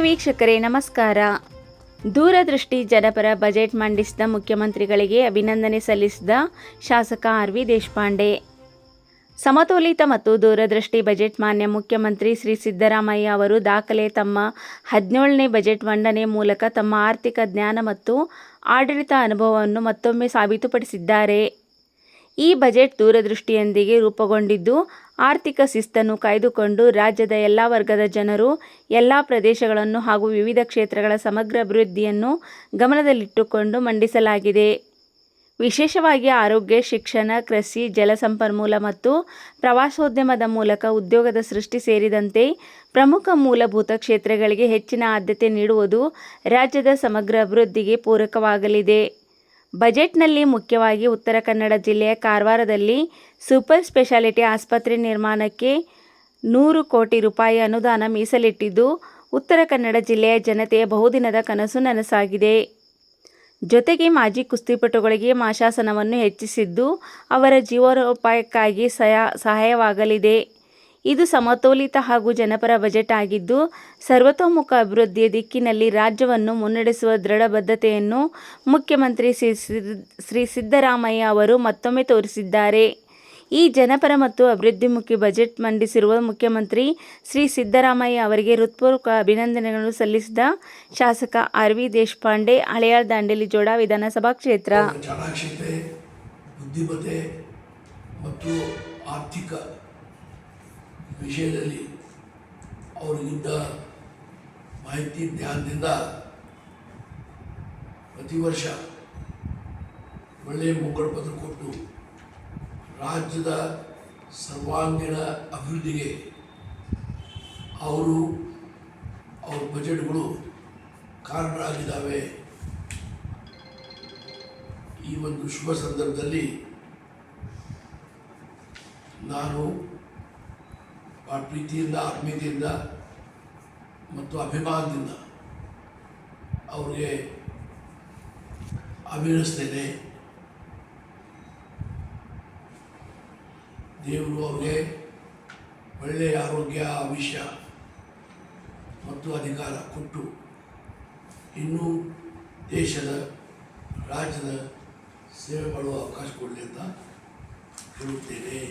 ವೀಕ್ಷಕರೇ ನಮಸ್ಕಾರ. ದೂರದೃಷ್ಟಿ ಜನಪರ ಬಜೆಟ್ ಮಂಡಿಸಿದ ಮುಖ್ಯಮಂತ್ರಿಗಳಿಗೆ ಅಭಿನಂದನೆ ಸಲ್ಲಿಸಿದ ಶಾಸಕ ಆರ್.ವಿ. ದೇಶಪಾಂಡೆ. ಸಮತೋಲಿತ ಮತ್ತು ದೂರದೃಷ್ಟಿ ಬಜೆಟ್ ಮಾನ್ಯ ಮುಖ್ಯಮಂತ್ರಿ ಶ್ರೀ ಸಿದ್ದರಾಮಯ್ಯ ಅವರು ದಾಖಲೆ ತಮ್ಮ 17ನೇ ಬಜೆಟ್ ಮಂಡನೆ ಮೂಲಕ ತಮ್ಮ ಆರ್ಥಿಕ ಜ್ಞಾನ ಮತ್ತು ಆಡಳಿತ ಅನುಭವವನ್ನು ಮತ್ತೊಮ್ಮೆ ಸಾಬೀತುಪಡಿಸಿದ್ದಾರೆ. ಈ ಬಜೆಟ್ ದೂರದೃಷ್ಟಿಯೊಂದಿಗೆ ರೂಪುಗೊಂಡಿದ್ದು, ಆರ್ಥಿಕ ಶಿಸ್ತನ್ನು ಕಾಯ್ದುಕೊಂಡು ರಾಜ್ಯದ ಎಲ್ಲ ವರ್ಗದ ಜನರು, ಎಲ್ಲ ಪ್ರದೇಶಗಳನ್ನು ಹಾಗೂ ವಿವಿಧ ಕ್ಷೇತ್ರಗಳ ಸಮಗ್ರ ಅಭಿವೃದ್ಧಿಯನ್ನು ಗಮನದಲ್ಲಿಟ್ಟುಕೊಂಡು ಮಂಡಿಸಲಾಗಿದೆ. ವಿಶೇಷವಾಗಿ ಆರೋಗ್ಯ, ಶಿಕ್ಷಣ, ಕೃಷಿ, ಜಲಸಂಪನ್ಮೂಲ ಮತ್ತು ಪ್ರವಾಸೋದ್ಯಮದ ಮೂಲಕ ಉದ್ಯೋಗದ ಸೃಷ್ಟಿ ಸೇರಿದಂತೆ ಪ್ರಮುಖ ಮೂಲಭೂತ ಕ್ಷೇತ್ರಗಳಿಗೆ ಹೆಚ್ಚಿನ ಆದ್ಯತೆ ನೀಡುವುದು ರಾಜ್ಯದ ಸಮಗ್ರ ಅಭಿವೃದ್ಧಿಗೆ ಪೂರಕವಾಗಲಿದೆ. ಬಜೆಟ್ನಲ್ಲಿ ಮುಖ್ಯವಾಗಿ ಉತ್ತರ ಕನ್ನಡ ಜಿಲ್ಲೆಯ ಕಾರವಾರದಲ್ಲಿ ಸೂಪರ್ ಸ್ಪೆಷಾಲಿಟಿ ಆಸ್ಪತ್ರೆ ನಿರ್ಮಾಣಕ್ಕೆ 100 ಕೋಟಿ ರೂಪಾಯಿ ಅನುದಾನ ಮೀಸಲಿಟ್ಟಿದ್ದು, ಉತ್ತರ ಕನ್ನಡ ಜಿಲ್ಲೆಯ ಜನತೆಯ ಬಹುದಿನದ ಕನಸು ನನಸಾಗಿದೆ. ಜೊತೆಗೆ ಮಾಜಿ ಕುಸ್ತಿಪಟುಗಳಿಗೆ ಮಾಶಾಸನವನ್ನು ಹೆಚ್ಚಿಸಿದ್ದು, ಅವರ ಜೀವನೋಪಾಯಕ್ಕಾಗಿ ಸಹಾಯವಾಗಲಿದೆ. ಇದು ಸಮತೋಲಿತ ಹಾಗೂ ಜನಪರ ಬಜೆಟ್ ಆಗಿದ್ದು, ಸರ್ವತೋಮುಖ ಅಭಿವೃದ್ಧಿಯ ದಿಕ್ಕಿನಲ್ಲಿ ರಾಜ್ಯವನ್ನು ಮುನ್ನಡೆಸುವ ದೃಢ ಬದ್ಧತೆಯನ್ನು ಮುಖ್ಯಮಂತ್ರಿ ಶ್ರೀ ಸಿದ್ದರಾಮಯ್ಯ ಅವರು ಮತ್ತೊಮ್ಮೆ ತೋರಿಸಿದ್ದಾರೆ. ಈ ಜನಪರ ಮತ್ತು ಅಭಿವೃದ್ಧಿಮುಖಿ ಬಜೆಟ್ ಮಂಡಿಸಿರುವ ಮುಖ್ಯಮಂತ್ರಿ ಶ್ರೀ ಸಿದ್ದರಾಮಯ್ಯ ಅವರಿಗೆ ಹೃತ್ಪೂರ್ವಕ ಅಭಿನಂದನೆಗಳನ್ನು ಸಲ್ಲಿಸಿದ ಶಾಸಕ ಆರ್.ವಿ. ದೇಶಪಾಂಡೆ, ಹಳೆಯ ದಾಂಡೇಲಿ ಜೋಡ ವಿಧಾನಸಭಾ ಕ್ಷೇತ್ರ. ಚಾಣಾಕ್ಷತೆ, ಬುದ್ಧಿಮತ್ತೆ ಮತ್ತು ಆರ್ಥಿಕ ವಿಷಯದಲ್ಲಿ ಅವರಿಗಿದ್ದ ಮಾಹಿತಿ ಜ್ಞಾನದಿಂದ ಪ್ರತಿ ವರ್ಷ ಒಳ್ಳೆಯ ಮುಂಗಡ ಪತ್ರ ಕೊಟ್ಟು ರಾಜ್ಯದ ಸರ್ವಾಂಗೀಣ ಅಭಿವೃದ್ಧಿಗೆ ಅವ್ರ ಬಜೆಟ್ಗಳು ಕಾರಣರಾಗಿದ್ದಾವೆ. ಈ ಒಂದು ಶುಭ ಸಂದರ್ಭದಲ್ಲಿ ನಾನು ಪ್ರೀತಿಯಿಂದ, ಆತ್ಮೀಯತೆಯಿಂದ ಮತ್ತು ಅಭಿಮಾನದಿಂದ ಅವ್ರಿಗೆ ಅಭಿನಯಿಸ್ತೇನೆ. ದೇವರು ಅವ್ರಿಗೆ ಒಳ್ಳೆಯ ಆರೋಗ್ಯ, ಆಯುಷ್ಯ ಮತ್ತು ಅಧಿಕಾರ ಕೊಟ್ಟು ಇನ್ನೂ ದೇಶದ, ರಾಜ್ಯದ ಸೇವೆ ಮಾಡುವ ಅವಕಾಶ ಕೊಡಲಿ ಅಂತ ಹೇಳುತ್ತೇನೆ.